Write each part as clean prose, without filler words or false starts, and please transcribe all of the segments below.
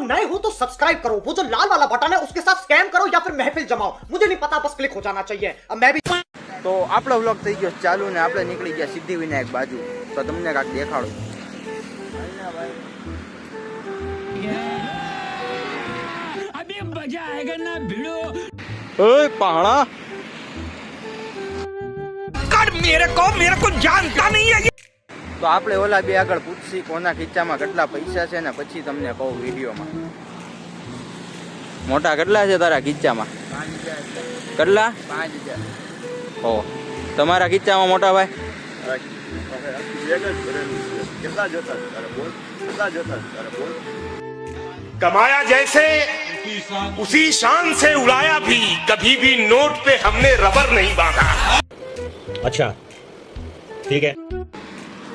लोग नए हो तो सब्सक्राइब करो, वो जो लाल वाला बटन है उसके साथ स्कैम करो या फिर महफिल जमाओ, मुझे नहीं पता, बस क्लिक हो जाना चाहिए। अब मैं भी તો આપણો વ્લોગ થઈ ગયો ચાલુ ને આપણે નીકળી ગયા સિદ્ધિવિનાયક બાજુ. તો તમને કાંઈક દેખાડું. अभी मजा आएगा ना भिड़ो. ઓય પહાડા कर मेरे को जानता नहीं है. તો આપણે ઓલા બે આગળ પૂછશી કોના ખીચામાં કેટલા પૈસા છે ને પછી તમને કહું વિડીયોમાં. મોટા કેટલા છે તારા ખીચામાં? 5000. કેટલા? 5000. ઓ તમારા ખીચામાં મોટા ભાઈ? कमाया जैसे उसी शान से उड़ाया भी, कभी भी नोट पे हमने रबर नहीं बांधा. अच्छा ठीक है.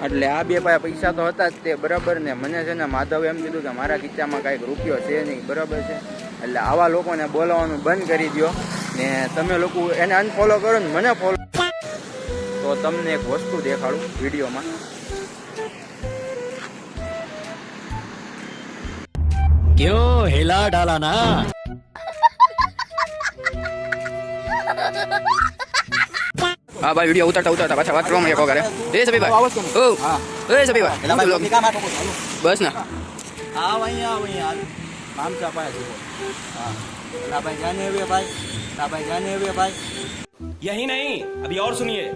એટલે આ બે ભાઈ પૈસા તો હતા જ તે બરાબર ને. મને છે ને માધવે એમ કીધું કે મારા ખીચામાં કાંઈક રૂપિયો છે નહીં, બરાબર છે. એટલે આવા લોકોને બોલાવવાનું બંધ કરી દો ને તમે લોકો એને અનફોલો કરો ને મને ફોલો. તો તમને એક વસ્તુ દેખાડું વિડીયોમાં. क्यों हिला डाला ना. હા ભાઈ વિડીયો ઉતારતા પાછા વાત કરવામાં એક વગર એ સભી ભાઈ ઓ એ સભી ભાઈ બસ ના આવ અહીંયા નામ ચાપાયા જુઓ. હા ના ભાઈ જાને હવે ભાઈ, ના ભાઈ જાને હવે ભાઈ. यही नहीं, अभी और सुनिए.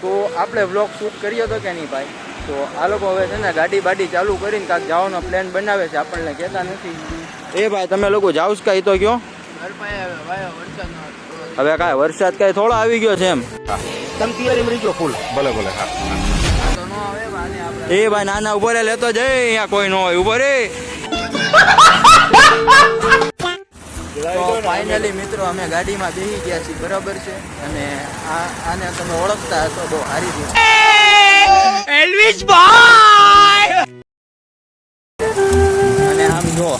તો આપણે વ્લોગ શૂટ કર્યો હતો કે નહીં ભાઈ? તો આ લોકો હવે છે ને ગાડી બાડી ચાલુ કરીને કાંઈક જવાનો પ્લાન બનાવે છે, આપણને કહેતા નથી. એ ભાઈ તમે લોકો જાવ જ કાંઈ તો કયો. હવે કાંઈ વરસાદ કાંઈ થોડો આવી ગયો છે એમ. तुम तैयारी में जो फूल बोले बोले. हाँ એ ભાઈ નાના ઉભો રે, લેતો જઈ, અહીંયા કોઈ ન હોય, ઉભો રે. તો ફાઇનલી મિત્રો અમે ગાડીમાં બેસી ગયા છીએ, બરાબર છે. અને આને તમે ઓળખતા હશો બહુ સારી રીતે. एल्विस भाई. અને આમ જો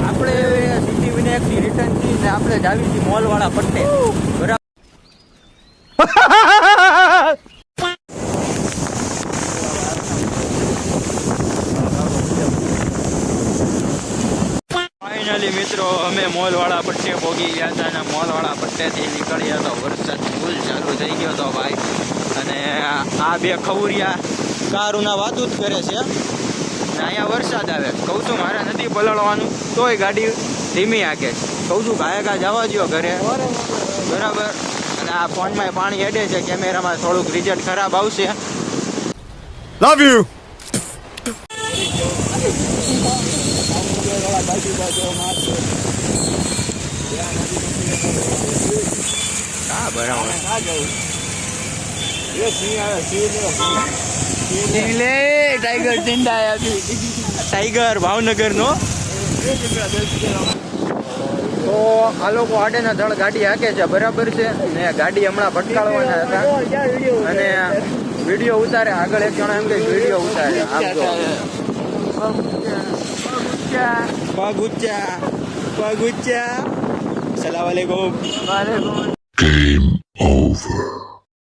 આપણે સિદ્ધિવિનાયક થી રિટર્ન થી ને આપણે જ આવી છીએ મોલ વાળા પટ્ટે, બરાબર. ફાઇનલી મિત્રો અમે મોલ વાળા પટ્ટે પહોંચી ગયા હતા અને મોલ વાળા પટ્ટેથી નીકળ્યા તો વરસાદ ફૂલ ચાલુ થઈ ગયો હતો ભાઈ. અને આ બે ખવરિયા કારુના વાતું જ કરે છે. અહીંયા વરસાદ આવે, કહું છું મારે નથી પલળવાનું તોય ગાડી ધીમી હાકે. કહું છું ગાયકા જવા દો ઘરે, બરાબર. અને આ ફોનમાં પાણી હેડે છે, કેમેરામાં થોડુંક રિઝલ્ટ ખરાબ આવશે. Love you. હા બરાબર. ટાઈગર ઝંડા ટાઈગર ભાવનગર નો. તો આ લોકો આડેના ધડ ગાડી હાકે છે, બરાબર છે. ને ગાડી હમણાં ભટકાળવાના હતા અને વિડીયો ઉતારે. આગળ એક જણા એમ કે વિડીયો ઉતારે. આમ તો પગ ઊંચા. સલામ વાલેકુમ. Game over.